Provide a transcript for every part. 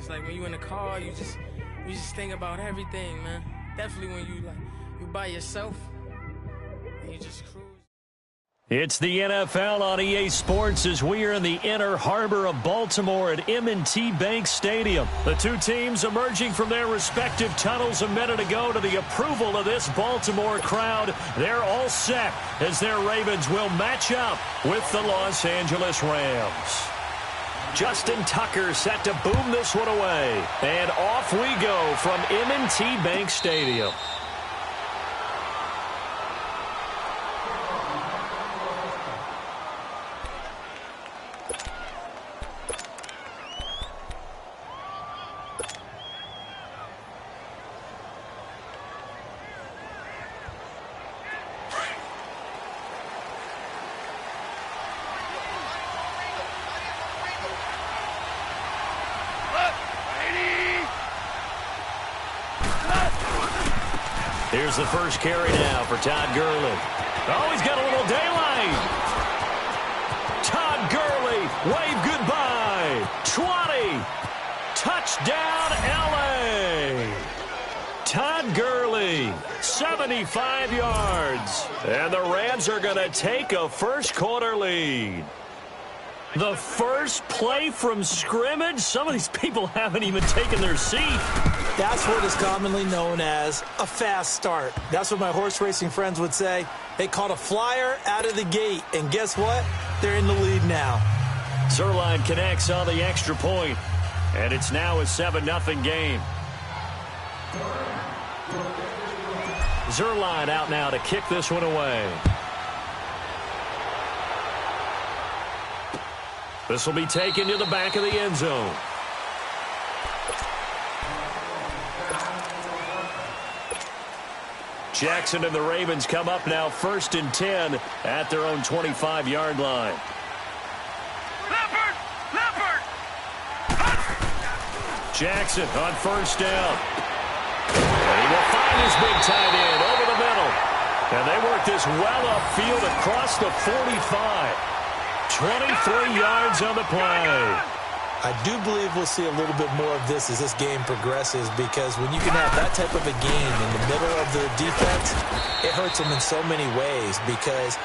It's like when you in the car, you just think about everything, man. Definitely when you by yourself and you just cruise. It's the NFL on EA Sports as we are in the inner harbor of Baltimore at M&T Bank Stadium. The two teams emerging from their respective tunnels a minute ago to the approval of this Baltimore crowd. They're all set as their Ravens will match up with the Los Angeles Rams. Justin Tucker set to boom this one away. And off we go from M&T Bank Stadium. Here's the first carry now for Todd Gurley. Oh, he's got a little daylight. Todd Gurley, wave goodbye. 20. Touchdown, L.A. Todd Gurley, 75 yards. And the Rams are going to take a first-quarter lead. The first play from scrimmage? Some of these people haven't even taken their seat. That's what is commonly known as a fast start. That's what my horse racing friends would say. They caught a flyer out of the gate, and guess what? They're in the lead now. Zerline connects on the extra point, and it's now a 7-0 game. Zerline out now to kick this one away. This will be taken to the back of the end zone. Jackson and the Ravens come up now 1st and 10 at their own 25-yard line. Leopard! Jackson on 1st down. And he will find his big tight end over the middle. And they work this well upfield across the 45. 23 yards on the play. I do believe we'll see a little bit more of this as this game progresses, because when you can have that type of a game in the middle of the defense, it hurts them in so many ways, because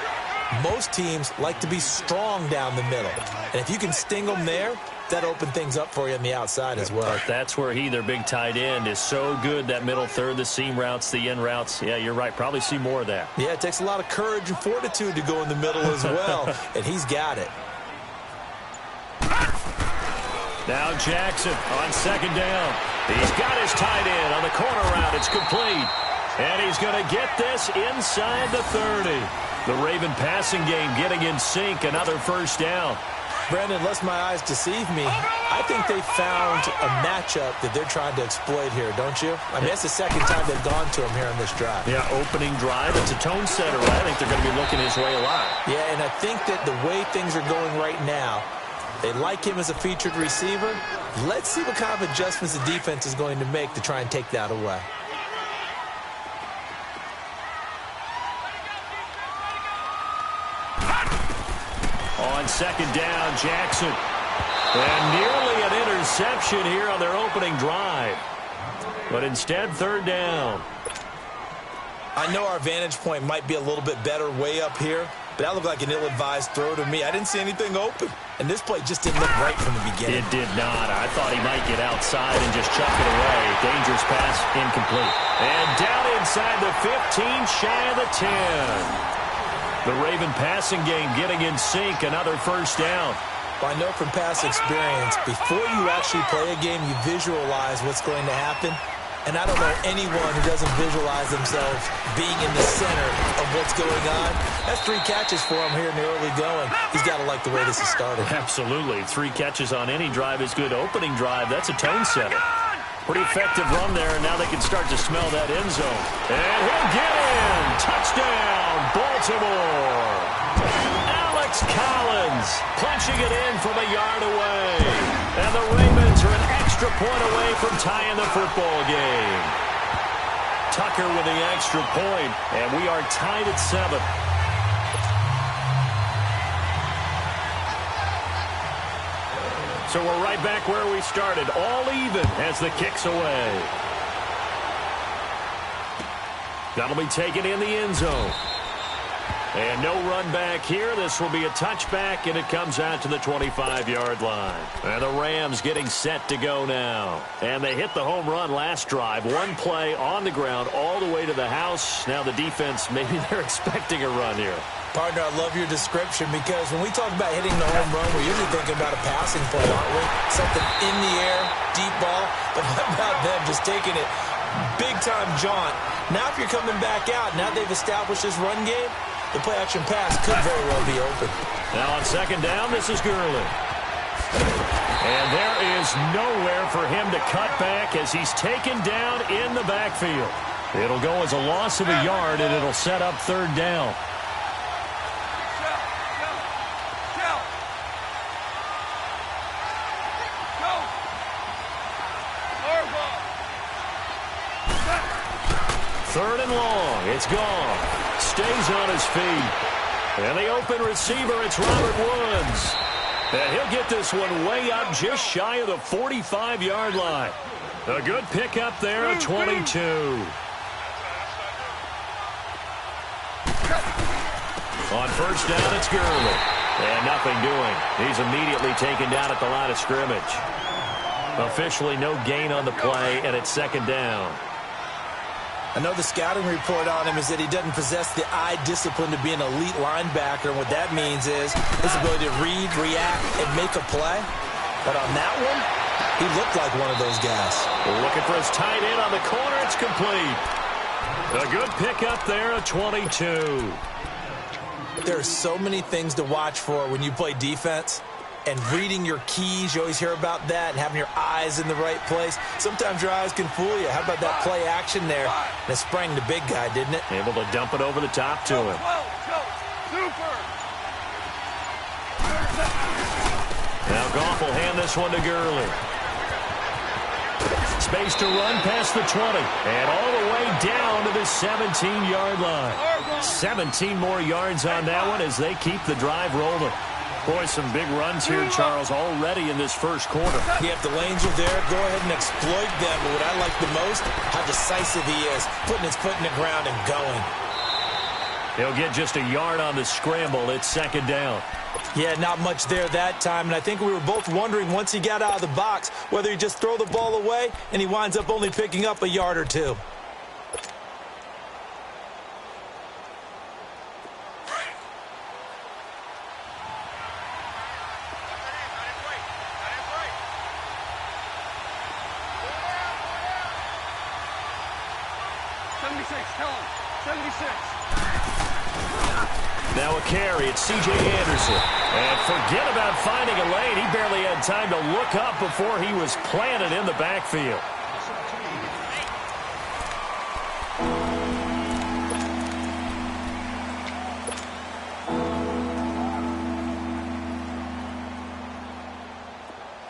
most teams like to be strong down the middle. And if you can sting them there, that opens things up for you on the outside as well. But that's where their big tight end, is so good, that middle third, the seam routes, the in routes. Yeah, you're right. Probably see more of that. Yeah, it takes a lot of courage and fortitude to go in the middle as well, and he's got it. Now Jackson on 2nd down. He's got his tight end on the corner route. It's complete. And he's going to get this inside the 30. The Raven passing game getting in sync. Another 1st down. Brandon, unless my eyes deceive me, I think they found a matchup that they're trying to exploit here, don't you? I mean, that's the 2nd time they've gone to him here on this drive. Yeah, opening drive. It's a tone setter, right? I think they're going to be looking his way a lot. Yeah, and I think that the way things are going right now, they like him as a featured receiver. Let's see what kind of adjustments the defense is going to make to try and take that away. On 2nd down, Jackson. And nearly an interception here on their opening drive. But instead, 3rd down. I know our vantage point might be a little bit better way up here, but that looked like an ill-advised throw to me. I didn't see anything open. And this play just didn't look right from the beginning. It did not. I thought he might get outside and just chuck it away. Dangerous pass, incomplete. And down inside the 15, shy of the 10. The Raven passing game getting in sync. Another 1st down. Well, I know from past experience, before you actually play a game, you visualize what's going to happen. And I don't know anyone who doesn't visualize themselves being in the center of what's going on. That's 3 catches for him here in the early going. He's got to like the way this is started. Absolutely. 3 catches on any drive is good. Opening drive, that's a tone setter. Pretty effective run there, and now they can start to smell that end zone. And he'll get in. Touchdown, Baltimore. Alex Collins punching it in from a yard away. And the Ravens are an extra point away from tying the football game. Tucker with the extra point, and we are tied at 7. So we're right back where we started, all even as the kick's away. That'll be taken in the end zone. And no run back here. This will be a touchback, and it comes out to the 25-yard line. And the Rams getting set to go now. And they hit the home run last drive. One play on the ground all the way to the house. Now the defense, maybe they're expecting a run here. Partner, I love your description because when we talk about hitting the home run, we're usually thinking about a passing play, aren't we? Something in the air, deep ball. But what about them just taking it big-time jaunt? Now if you're coming back out, now they've established this run game, the play-action pass could very well be open. Now on second down, this is Gurley. And there is nowhere for him to cut back as he's taken down in the backfield. It'll go as a loss of a yard, and it'll set up third down. Third and long. It's gone. Stays on his feet. And the open receiver, it's Robert Woods. And he'll get this one way up just shy of the 45-yard line. A good pickup there at 22. On first down, it's Gurley. And nothing doing. He's immediately taken down at the line of scrimmage. Officially no gain on the play, and it's second down. I know the scouting report on him is that he doesn't possess the eye discipline to be an elite linebacker. And what that means is his ability to read, react, and make a play. But on that one, he looked like one of those guys. Looking for his tight end on the corner. It's complete. A good pickup there at 22. There are so many things to watch for when you play defense. And reading your keys, you always hear about that, and having your eyes in the right place. Sometimes your eyes can fool you. How about that play action there? And it sprang the big guy, didn't it? Able to dump it over the top to him. Now Goff will hand this one to Gurley. Space to run past the 20. And all the way down to the 17-yard line. 17 more yards on that one as they keep the drive rolling. Boy, some big runs here, Charles, already in this first quarter. Yeah, if the lanes are there, go ahead and exploit them. But what I like the most, how decisive he is, putting his foot in the ground and going. He'll get just a yard on the scramble. It's second down. Yeah, not much there that time. And I think we were both wondering once he got out of the box whether he'd just throw the ball away and he winds up only picking up a yard or two. Now a carry, it's C.J. Anderson. And forget about finding a lane. He barely had time to look up before he was planted in the backfield.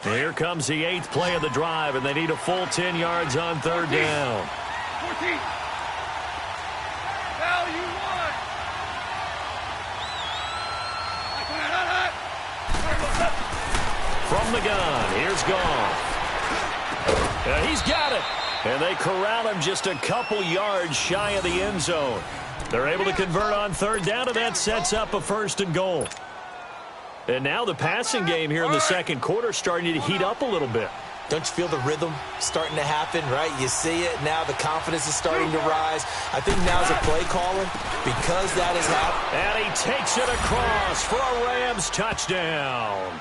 Here comes the 8th play of the drive, and they need a full 10 yards on third down. 14. From the gun, here's Goff. He's got it. And they corral him just a couple yards shy of the end zone. They're able to convert on third down, and that sets up a first and goal. And now the passing game here in the second quarter starting to heat up a little bit. Don't you feel the rhythm starting to happen, right? You see it. Now the confidence is starting to rise. I think now's a play caller because that has happened. And he takes it across for a Rams touchdown.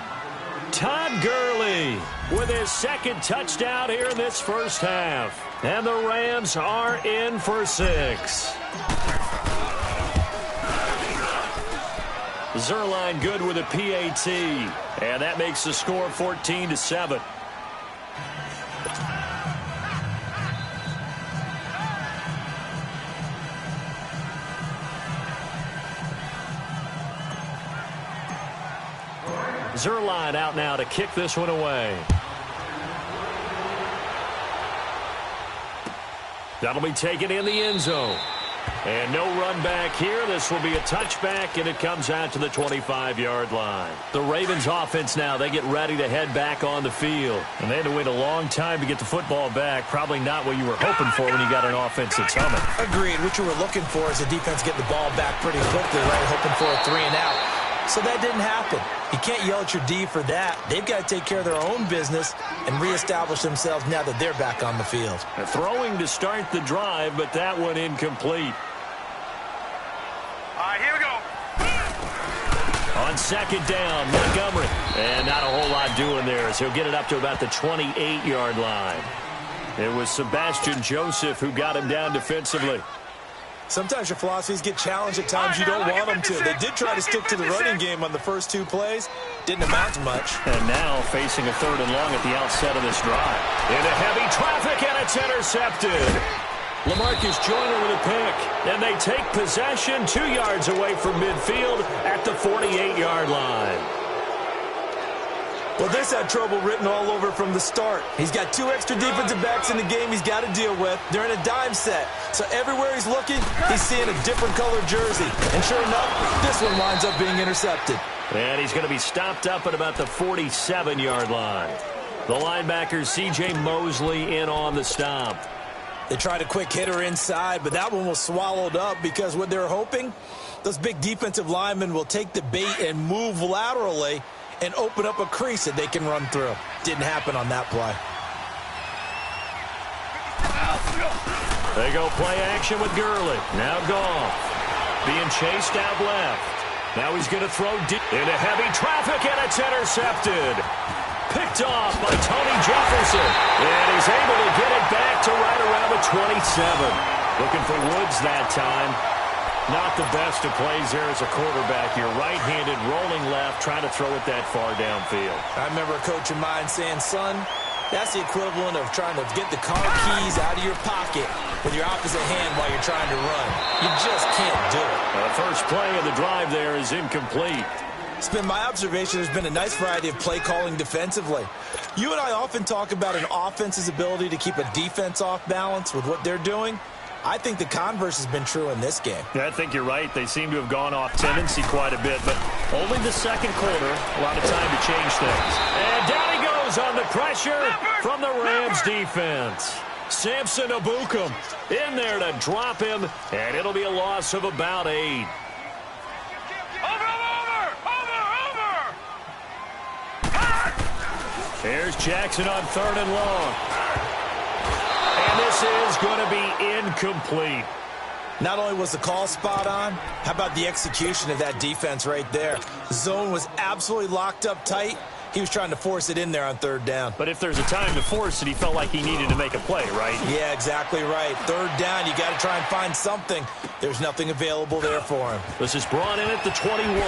Todd Gurley with his second touchdown here in this first half. And the Rams are in for 6. Zerline good with a PAT. And that makes the score 14-7. Zerline out now to kick this one away. That'll be taken in the end zone. And no run back here. This will be a touchback, and it comes out to the 25-yard line. The Ravens offense now, they get ready to head back on the field. And they had to wait a long time to get the football back. Probably not what you were hoping for when you got an offense that's humming. Agreed. What you were looking for is a defense getting the ball back pretty quickly, right? Hoping for a 3 and out. So that didn't happen. You can't yell at your D for that. They've got to take care of their own business and reestablish themselves now that they're back on the field. Throwing to start the drive, but that one incomplete. All right, here we go. On second down, Montgomery. And not a whole lot doing there as he'll get it up to about the 28-yard line. It was Sebastian Joseph who got him down defensively. Sometimes your philosophies get challenged at times you don't want them to. They did try to stick to the running game on the first 2 plays. Didn't amount to much. And now facing a 3rd and long at the outset of this drive. Into heavy traffic, and it's intercepted. LaMarcus Joyner with a pick, and they take possession 2 yards away from midfield at the 48-yard line. Well, this had trouble written all over from the start. He's got 2 extra defensive backs in the game he's got to deal with. They're in a dime set, so everywhere he's looking, he's seeing a different color jersey. And sure enough, this one winds up being intercepted. And he's going to be stopped up at about the 47-yard line. The linebacker, C.J. Mosley, in on the stop. They tried a quick hitter inside, but that one was swallowed up because what they're hoping, those big defensive linemen will take the bait and move laterally and open up a crease that they can run through. Didn't happen on that play. They go play action with Gurley. Now Goff being chased out left. Now he's going to throw deep into heavy traffic, and it's intercepted. Picked off by Tony Jefferson. And he's able to get it back to right around the 27. Looking for Woods that time. Not the best of plays there as a quarterback. You're right-handed, rolling left, trying to throw it that far downfield. I remember a coach of mine saying, son, that's the equivalent of trying to get the car keys out of your pocket with your opposite hand while you're trying to run. You just can't do it. The first play of the drive there is incomplete. It's been my observation there's been a nice variety of play calling defensively. You and I often talk about an offense's ability to keep a defense off balance with what they're doing. I think the converse has been true in this game. Yeah, I think you're right. They seem to have gone off tendency quite a bit, but only the second quarter, a lot of time to change things. And down he goes on the pressure from the Rams defense. Samson Abukum in there to drop him, and it'll be a loss of about 8. Here's Jackson on 3rd and long. And this is going to be incomplete. Not only was the call spot on, how about the execution of that defense right there? The zone was absolutely locked up tight. He was trying to force it in there on 3rd down. But if there's a time to force it, he felt like he needed to make a play, right? Yeah, exactly right. 3rd down, you got to try and find something. There's nothing available there for him. This is brought in at the 21.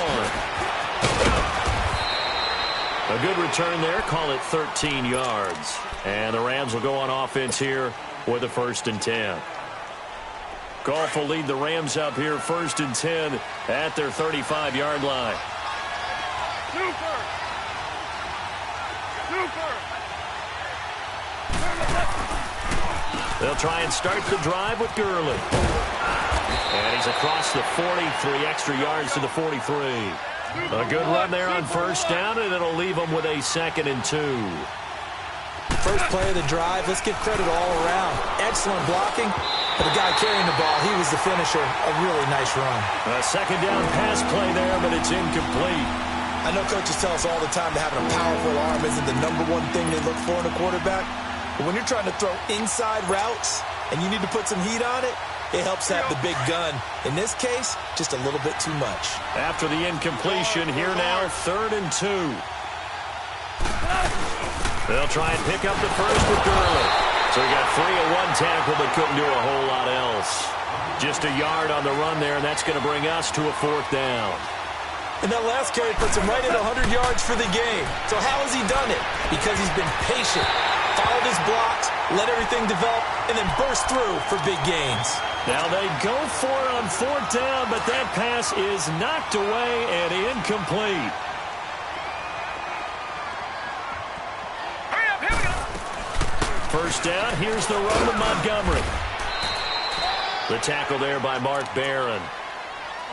A good return there. Call it 13 yards. And the Rams will go on offense here with a 1st and 10. Goff will lead the Rams up here 1st and 10 at their 35-yard line. They'll try and start the drive with Gurley. And he's across the 40, 3 extra yards to the 43. A good run there on 1st down, and it'll leave them with a 2nd and 2. First play of the drive, let's give credit all around. Excellent blocking, but the guy carrying the ball, he was the finisher. A really nice run. A 2nd down pass play there, but it's incomplete. I know coaches tell us all the time that having a powerful arm isn't the #1 thing they look for in a quarterback. But when you're trying to throw inside routes and you need to put some heat on it, it helps have the big gun. In this case, just a little bit too much. After the incompletion, here now, 3rd and 2. They'll try and pick up the first with Gurley. So he got 3 at 1 tackle, but couldn't do a whole lot else. Just a yard on the run there, and that's going to bring us to a 4th down. And that last carry puts him right at 100 yards for the game. So how has he done it? Because he's been patient, followed his blocks, let everything develop, and then burst through for big gains. Now they go for it on 4th down, but that pass is knocked away and incomplete. First down, here's the run to Montgomery. The tackle there by Mark Barron.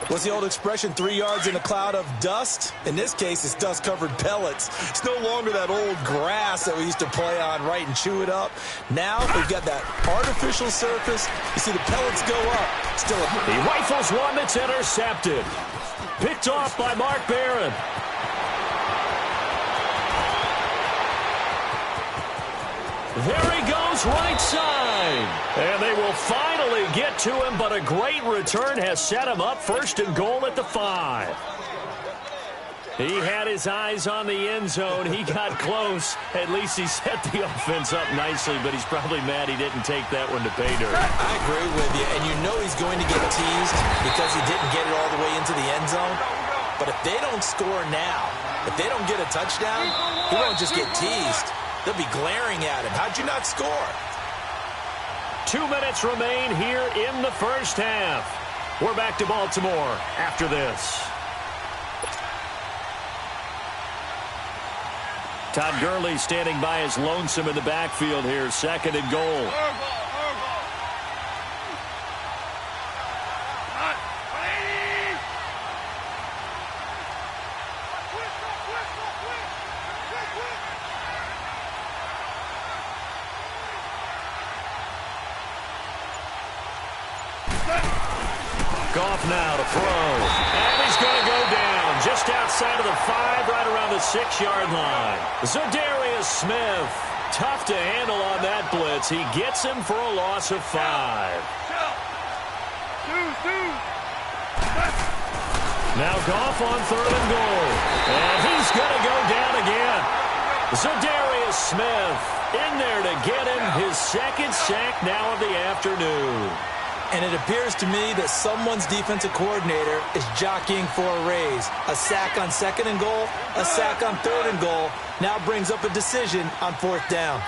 What's the old expression, 3 yards in a cloud of dust? In this case, it's dust-covered pellets. It's no longer that old grass that we used to play on, right, and chew it up. Now we've got that artificial surface. You see the pellets go up. Still He rifles one that's intercepted. Picked off by Mark Barron. There he goes, right side. And they will finally get to him, but a great return has set him up 1st and goal at the 5. He had his eyes on the end zone. He got close. At least he set the offense up nicely, but he's probably mad he didn't take that one to pay dirt. I agree with you, and you know he's going to get teased because he didn't get it all the way into the end zone. But if they don't score now, if they don't get a touchdown, he won't just get teased. They'll be glaring at him. How'd you not score? 2 minutes remain here in the first half. We're back to Baltimore after this. Todd Gurley standing by his lonesome in the backfield here. 2nd and goal. Goff now to throw. And he's going to go down just outside of the 5, right around the 6-yard line. Zadarius Smith, tough to handle on that blitz. He gets him for a loss of 5. Now Goff on 3rd and goal. And he's going to go down again. Zadarius Smith in there to get him his 2nd sack now of the afternoon. And it appears to me that someone's defensive coordinator is jockeying for a raise. A sack on 2nd and goal, a sack on 3rd and goal, now brings up a decision on 4th down.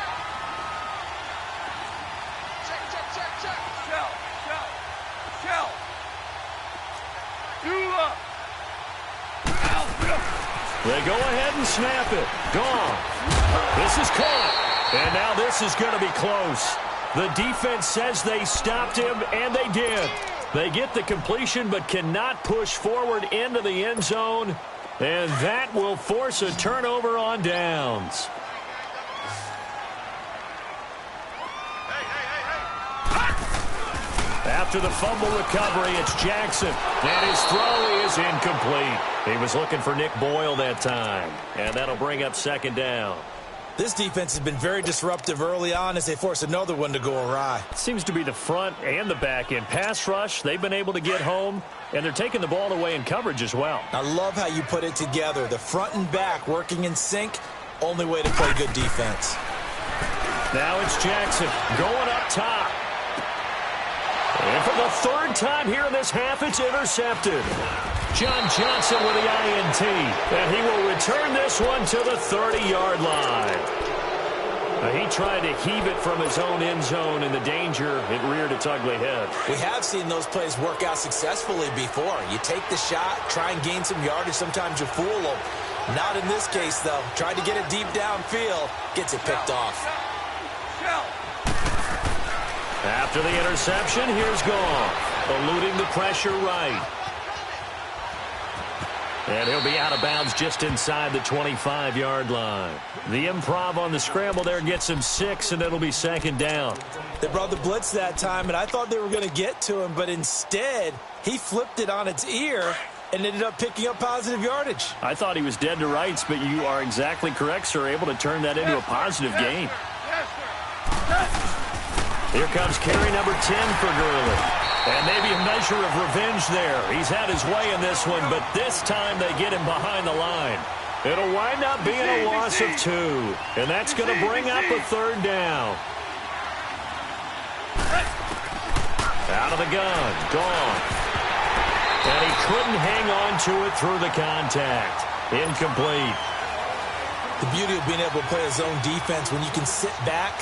They go ahead and snap it. Gone. This is caught. And now this is going to be close. The defense says they stopped him, and they did. They get the completion but cannot push forward into the end zone, and that will force a turnover on downs. After the fumble recovery, it's Jackson, and his throw is incomplete. He was looking for Nick Boyle that time, and that'll bring up 2nd down. This defense has been very disruptive early on as they force another one to go awry. Seems to be the front and the back end. Pass rush, they've been able to get home, and they're taking the ball away in coverage as well. I love how you put it together. The front and back working in sync, only way to play good defense. Now it's Jackson going up top. And for the 3rd time here in this half, it's intercepted. John Johnson with the INT, and he will return this one to the 30-yard line. He tried to heave it from his own end zone, and the danger, it reared its ugly head. We have seen those plays work out successfully before. You take the shot, try and gain some yardage. Sometimes you fool them. Not in this case, though. Tried to get it deep downfield, gets it picked off. After the interception, here's Goff, eluding the pressure right. And he'll be out of bounds just inside the 25-yard line. The improv on the scramble there gets him 6, and it'll be 2nd down. They brought the blitz that time, and I thought they were going to get to him, but instead, he flipped it on its ear and ended up picking up positive yardage. I thought he was dead to rights, but you are exactly correct, sir, able to turn that into a positive gain. Here comes carry number 10 for Gurley. And maybe a measure of revenge there. He's had his way in this one, but this time they get him behind the line. It'll wind up being a loss of 2. And that's going to bring up a 3rd down. Out of the gun. Gone. And he couldn't hang on to it through the contact. Incomplete. The beauty of being able to play a zone defense when you can sit back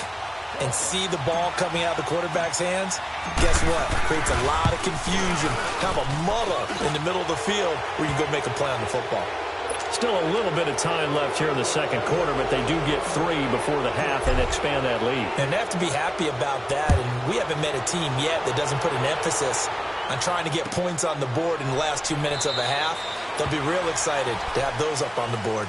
and see the ball coming out of the quarterback's hands, guess what? Creates a lot of confusion, kind of a muddle in the middle of the field where you go make a play on the football. Still a little bit of time left here in the second quarter, but they do get 3 before the half and expand that lead. And they have to be happy about that. And we haven't met a team yet that doesn't put an emphasis on trying to get points on the board in the last 2 minutes of a half. They'll be real excited to have those up on the board.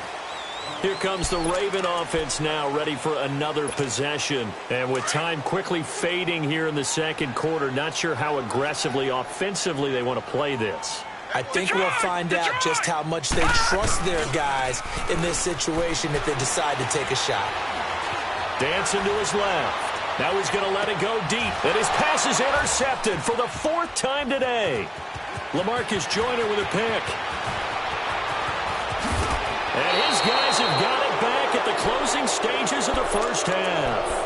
Here comes the Raven offense now, ready for another possession. And with time quickly fading here in the second quarter, not sure how aggressively, offensively they want to play this. I think we'll find out just how much they trust their guys in this situation if they decide to take a shot. Dancing to his left. Now he's going to let it go deep. And his pass is intercepted for the 4th time today. LaMarcus Joyner with a pick. And his guys have got it back at the closing stages of the first half.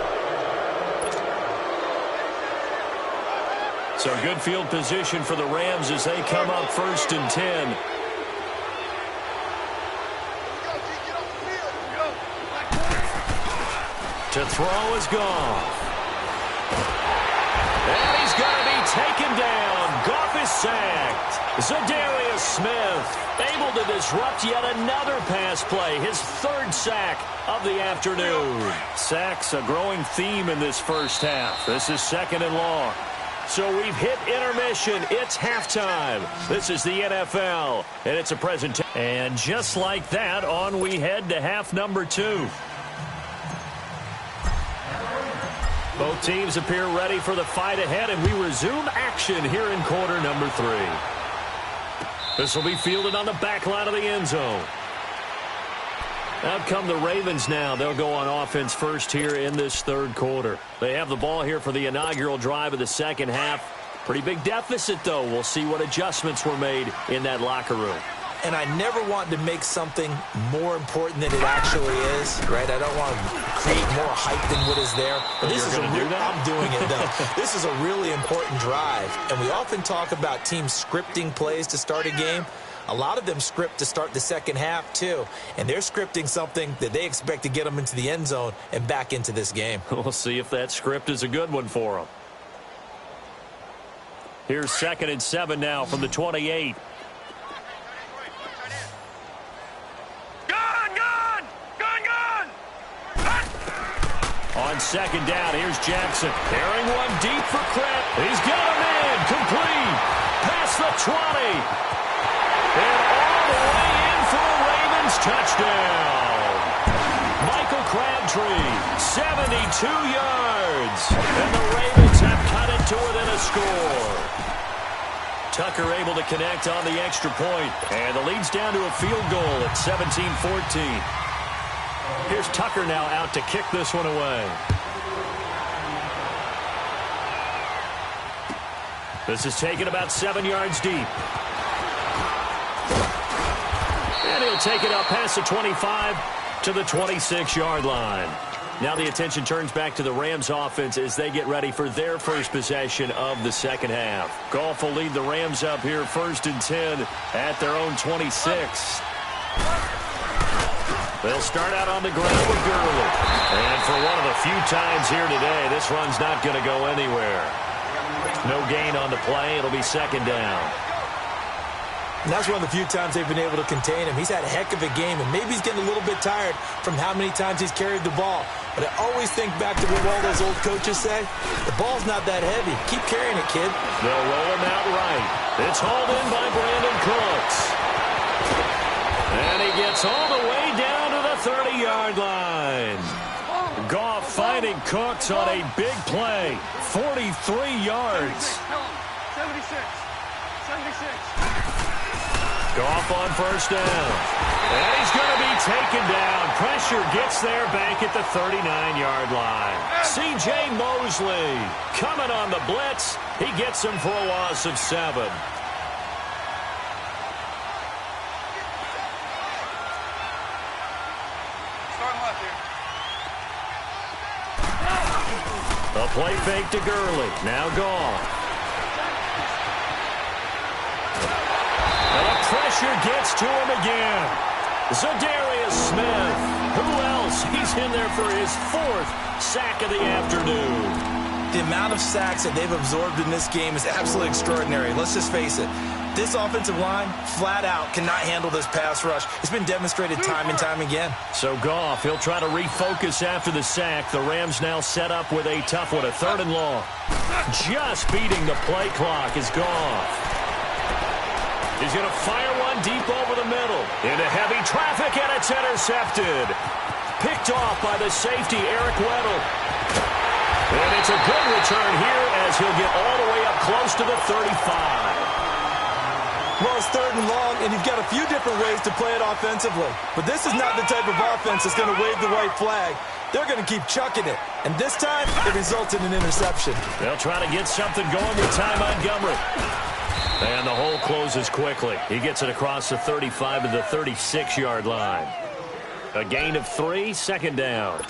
So good field position for the Rams as they come up 1st and 10. To throw is Goff. And he's going to be taken down. Goff is sacked. Zadarius Smith able to disrupt yet another pass play. His 3rd sack of the afternoon. Sacks a growing theme in this first half. This is 2nd and long. So we've hit intermission. It's halftime. This is the NFL, and it's a presentation. And just like that, on we head to half number 2. Both teams appear ready for the fight ahead, and we resume action here in quarter number 3. This will be fielded on the back line of the end zone. Out come the Ravens now. They'll go on offense first here in this 3rd quarter. They have the ball here for the inaugural drive of the second half. Pretty big deficit, though. We'll see what adjustments were made in that locker room. And I never want to make something more important than it actually is, right? I don't want to create more hype than what is there. But this is I'm doing it, though. This is a really important drive. And we often talk about teams scripting plays to start a game. A lot of them script to start the second half, too. And they're scripting something that they expect to get them into the end zone and back into this game. We'll see if that script is a good one for them. Here's 2nd and 7 now from the 28. On 2nd down, here's Jackson. Carrying one deep for Kraft. He's got him in. Complete. Past the 20. And all the way in for a Ravens touchdown. Michael Crabtree, 72 yards. And the Ravens have cut it to within a score. Tucker able to connect on the extra point. And the lead's down to a field goal at 17-14. Here's Tucker now out to kick this one away. This is taken about 7 yards deep. And he'll take it up past the 25 to the 26-yard line. Now the attention turns back to the Rams offense as they get ready for their first possession of the second half. Goff will lead the Rams up here 1st and 10 at their own 26. They'll start out on the ground with Gurley. And for one of the few times here today, this run's not going to go anywhere. No gain on the play. It'll be 2nd down. And that's one of the few times they've been able to contain him. He's had a heck of a game, and maybe he's getting a little bit tired from how many times he's carried the ball. But I always think back to what all those old coaches say. The ball's not that heavy. Keep carrying it, kid. They'll roll him out right. It's hauled in by Brandon Cooks. And he gets all the way down to the 30-yard line. Goff finding Cooks on a big play. 43 yards. 76. Goff on 1st down. And he's going to be taken down. Pressure gets there back at the 39-yard line. C.J. Mosley coming on the blitz. He gets him for a loss of 7. A play fake to Gurley. Now Goff. And the pressure gets to him again. Zadarius Smith. Who else? He's in there for his 4th sack of the afternoon. The amount of sacks that they've absorbed in this game is absolutely extraordinary. Let's just face it. This offensive line, flat out, cannot handle this pass rush. It's been demonstrated time and time again. So Goff, he'll try to refocus after the sack. The Rams now set up with a tough one, a 3rd and long. Just beating the play clock is Goff. He's going to fire one deep over the middle. Into heavy traffic, and it's intercepted. Picked off by the safety, Eric Weddle. And it's a good return here as he'll get all the way up close to the 35. Well, it's 3rd and long, and you've got a few different ways to play it offensively. But this is not the type of offense that's going to wave the white flag. They're going to keep chucking it. And this time, it results in an interception. They'll try to get something going with Ty Montgomery. And the hole closes quickly. He gets it across the 35 to the 36-yard line. A gain of 3, 2nd down.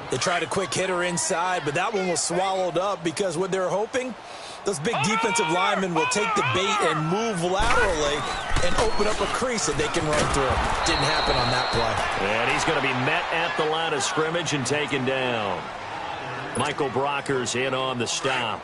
They tried a quick hitter inside, but that one was swallowed up because what they're hoping, those big defensive linemen will take the bait and move laterally and open up a crease that they can run through. Didn't happen on that play. And he's going to be met at the line of scrimmage and taken down. Michael Brocker's in on the stop.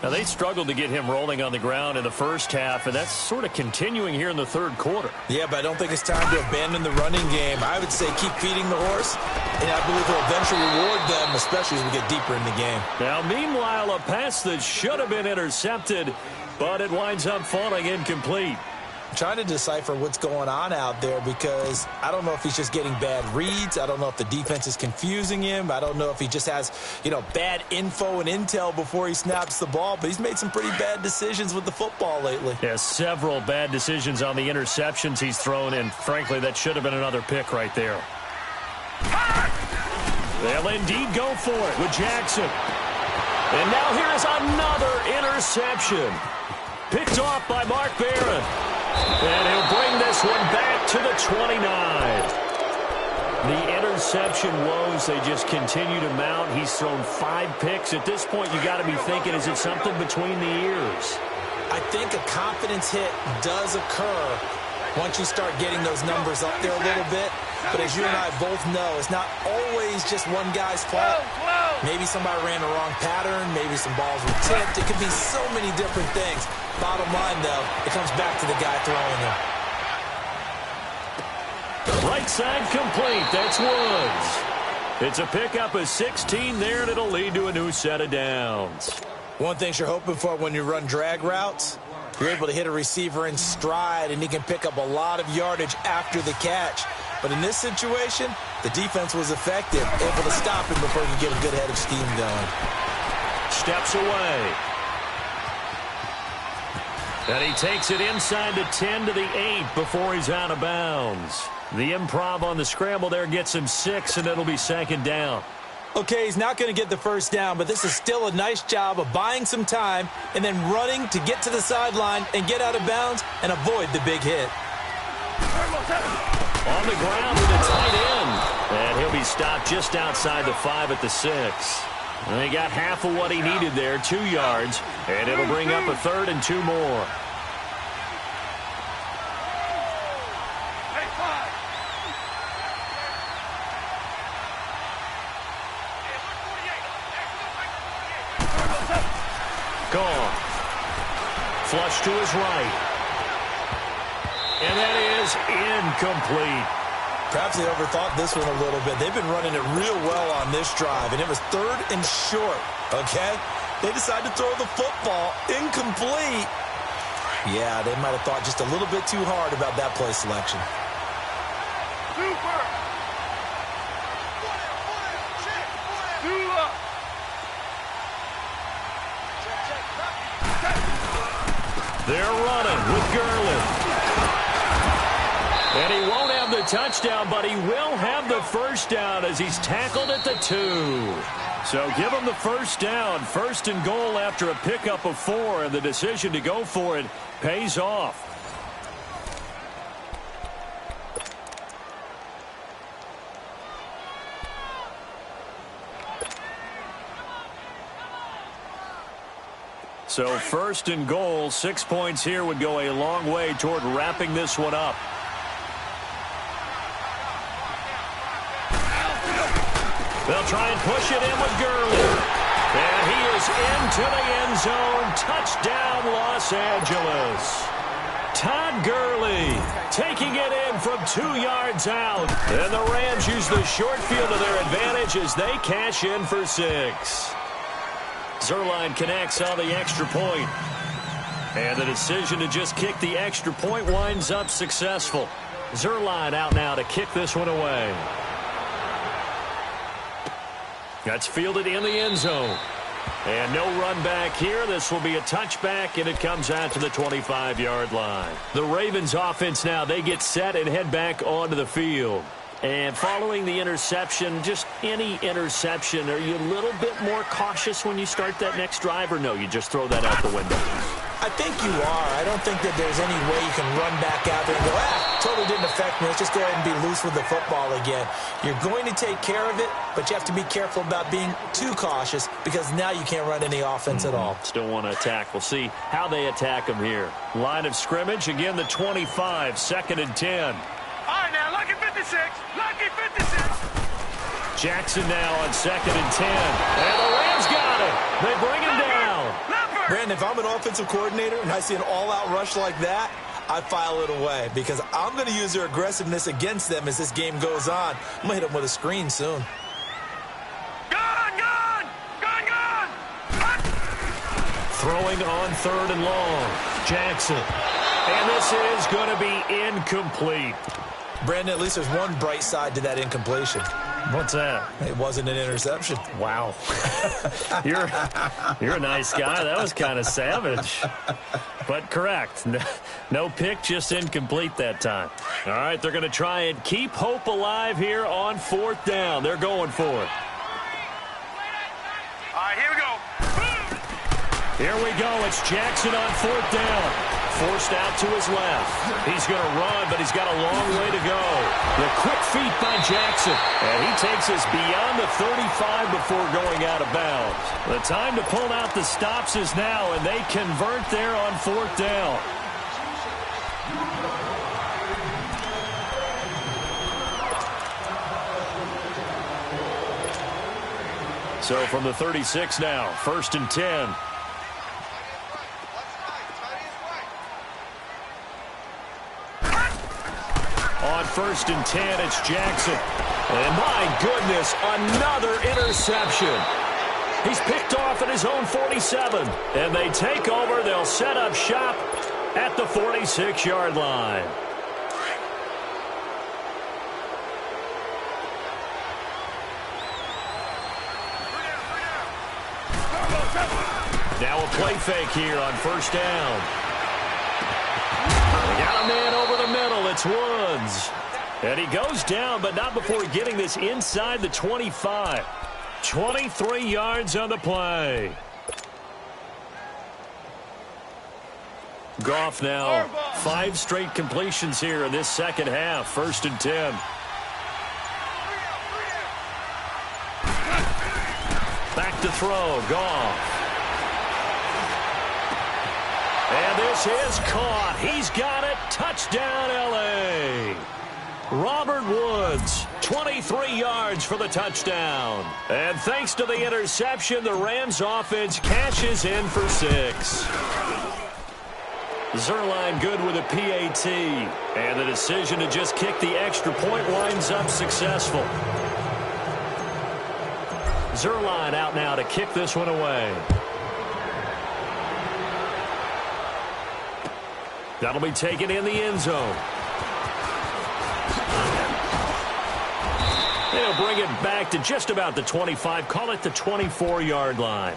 Now, they struggled to get him rolling on the ground in the first half, and that's sort of continuing here in the 3rd quarter. Yeah, but I don't think it's time to abandon the running game. I would say keep feeding the horse, and I believe he'll eventually reward them, especially as we get deeper in the game. Now, meanwhile, a pass that should have been intercepted, but it winds up falling incomplete. I'm trying to decipher what's going on out there because I don't know if he's just getting bad reads. I don't know if the defense is confusing him. I don't know if he just has, bad info and intel before he snaps the ball. But he's made some pretty bad decisions with the football lately. Yeah, several bad decisions on the interceptions he's thrown, and frankly, that should have been another pick right there. They'll indeed go for it with Jackson. And now here's another interception. Picked off by Mark Barron. And he'll bring this one back to the 29. The interception woes, they just continue to mount. He's thrown 5 picks. At this point, you got to be thinking, is it something between the ears? I think a confidence hit does occur once you start getting those numbers up there a little bit. But as you and I both know, it's not always just one guy's fault. Maybe somebody ran the wrong pattern. Maybe some balls were tipped. It could be so many different things. Bottom line, though, it comes back to the guy throwing them. Right side complete. That's Woods. It's a pickup of 16 there, and it'll lead to a new set of downs. One thing you're hoping for when you run drag routes, you're able to hit a receiver in stride, and he can pick up a lot of yardage after the catch. But in this situation, the defense was effective, able to stop him before he could get a good head of steam going. Steps away. And he takes it inside the 10 to the 8 before he's out of bounds. The improv on the scramble there gets him 6, and it'll be 2nd down. Okay, he's not going to get the first down, but this is still a nice job of buying some time and then running to get to the sideline and get out of bounds and avoid the big hit. On the ground with a tight end. And he'll be stopped just outside the 5 at the 6. And he got half of what he needed there, 2 yards. And it'll bring up a 3rd and 2 more. Gone. Flush to his right. And that is incomplete. Perhaps they overthought this one a little bit. They've been running it real well on this drive, and it was 3rd and short, okay? They decided to throw the football incomplete. Yeah, they might have thought just a little bit too hard about that play selection. They're running with Gurley. And he won't have the touchdown, but he will have the first down as he's tackled at the 2. So give him the first down. 1st and goal after a pickup of 4, and the decision to go for it pays off. So 1st and goal, 6 points here would go a long way toward wrapping this one up. They'll try and push it in with Gurley. And to the end zone. Touchdown, Los Angeles. Todd Gurley taking it in from 2 yards out. And the Rams use the short field to their advantage as they cash in for 6. Zerline connects on the extra point. And the decision to just kick the extra point winds up successful. Zerline out now to kick this one away. That's fielded in the end zone. And no run back here. This will be a touchback, and it comes out to the 25-yard line. The Ravens offense now, they get set and head back onto the field. And following the interception, just any interception, are you a little bit more cautious when you start that next drive, or no, you just throw that out the window? I think you are. I don't think that there's any way you can run back out there and go, totally didn't affect me. Let's just go ahead and be loose with the football again. You're going to take care of it, but you have to be careful about being too cautious because now you can't run any offense at all. Still want to attack. We'll see how they attack them here. Line of scrimmage, again the 25, 2nd and 10. All right, now, lucky 56. Lucky 56. Jackson now on 2nd and 10. And the Rams got it. They bring him down. Brandon, if I'm an offensive coordinator and I see an all-out rush like that, I file it away because I'm going to use their aggressiveness against them as this game goes on. I'm going to hit them with a screen soon. Gone! Throwing on 3rd and long. Jackson. And this is going to be incomplete. Brandon, at least there's one bright side to that incompletion. What's that? It wasn't an interception. Wow. You're a nice guy. That was kind of savage. But correct. No pick, just incomplete that time. All right, they're going to try and keep hope alive here on 4th down. They're going for it. All right, here we go. Here we go. It's Jackson on 4th down. Forced out to his left. He's going to run, but he's got a long way to go. The quick feet by Jackson. And he takes us beyond the 35 before going out of bounds. The time to pull out the stops is now, and they convert there on 4th down. So from the 36 now, 1st and 10. On 1st and 10, it's Jackson. And my goodness, another interception. He's picked off at his own 47. And they take over. They'll set up shop at the 46-yard line. Now a play fake here on 1st down. They got a man over the middle. It's Woods. And he goes down, but not before getting this inside the 25. 23 yards on the play. Goff now, 5 straight completions here in this second half. 1st and 10. Back to throw, Goff. And this is caught. He's got it. Touchdown, L.A. Robert Woods, 23 yards for the touchdown. And thanks to the interception, the Rams offense cashes in for 6. Zerline good with a PAT. And the decision to just kick the extra point winds up successful. Zerline out now to kick this one away. That'll be taken in the end zone. They'll bring it back to just about the 25, call it the 24-yard line.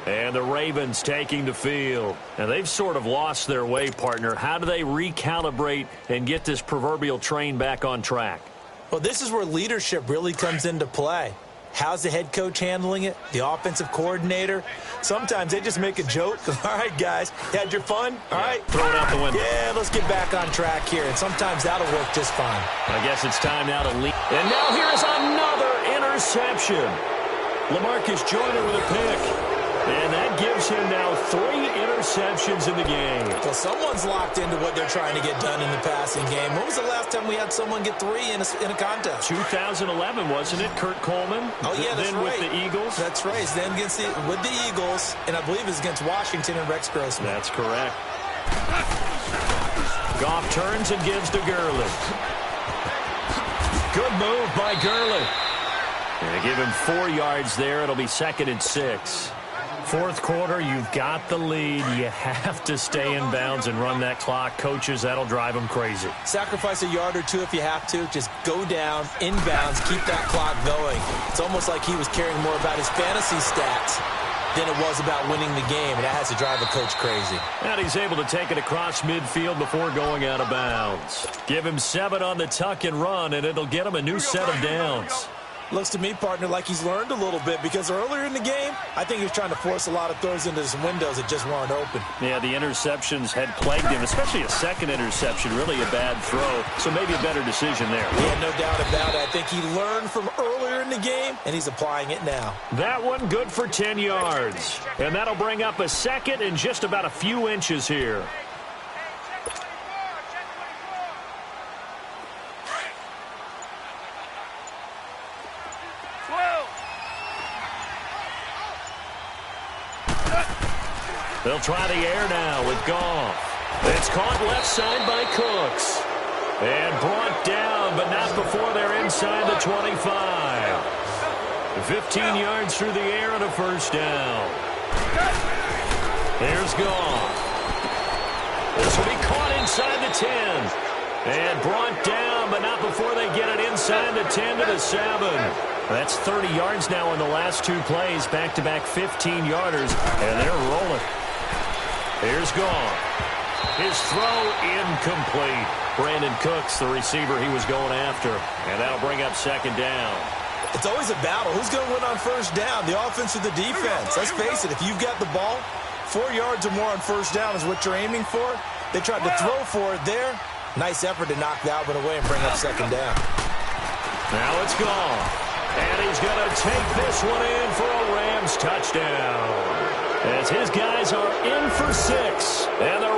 And the Ravens taking the field. And they've sort of lost their way, partner. How do they recalibrate and get this proverbial train back on track? Well, this is where leadership really comes into play. How's the head coach handling it? The offensive coordinator? Sometimes they just make a joke. All right, guys, you had your fun? All right. Throw it out the window. Yeah, let's get back on track here. And sometimes that'll work just fine. I guess it's time now to lead. And now here's another interception. LaMarcus Joyner with a pick. And that gives him now 3 interceptions in the game. Well, someone's locked into what they're trying to get done in the passing game. When was the last time we had someone get 3 in a contest? 2011, wasn't it? Kurt Coleman? Oh, yeah, that's then right. with the Eagles? That's right. Then with the Eagles, and I believe it's against Washington and Rex Grossman. That's correct. Goff turns and gives to Gurley. Good move by Gurley. And they give him 4 yards there. It'll be 2nd and 6. Fourth quarter, you've got the lead. You have to stay in bounds and run that clock. Coaches, that'll drive them crazy. Sacrifice a yard or 2 if you have to. Just go down, in bounds, keep that clock going. It's almost like he was caring more about his fantasy stats than it was about winning the game, and that has to drive a coach crazy. And he's able to take it across midfield before going out of bounds. Give him 7 on the tuck and run, and it'll get him a new set of downs. Looks to me, partner, like he's learned a little bit, because earlier in the game, I think he was trying to force a lot of throws into some windows that just weren't open. Yeah, the interceptions had plagued him, especially a second interception, really a bad throw, so maybe a better decision there. Yeah, no doubt about it. I think he learned from earlier in the game, and he's applying it now. That one good for 10 yards, and that'll bring up a 2nd and just about a few inches here. They'll try the air now with Goff. It's caught left side by Cooks. And brought down, but not before they're inside the 25. 15 yards through the air and a first down. Here's Goff. This will be caught inside the 10. And brought down, but not before they get it inside the 10 to the 7. That's 30 yards now in the last 2 plays. Back-to-back 15-yarders, and they're rolling. Here's Goff. His throw incomplete. Brandon Cooks, the receiver he was going after. And that'll bring up 2nd down. It's always a battle. Who's going to win on first down, the offense or the defense? Let's face it, if you've got the ball, 4 yards or more on first down is what you're aiming for. They tried to throw for it there. Nice effort to knock that one away and bring up 2nd down. Now it's Goff. And he's going to take this one in for a Rams touchdown. As his guys are in for 6. And the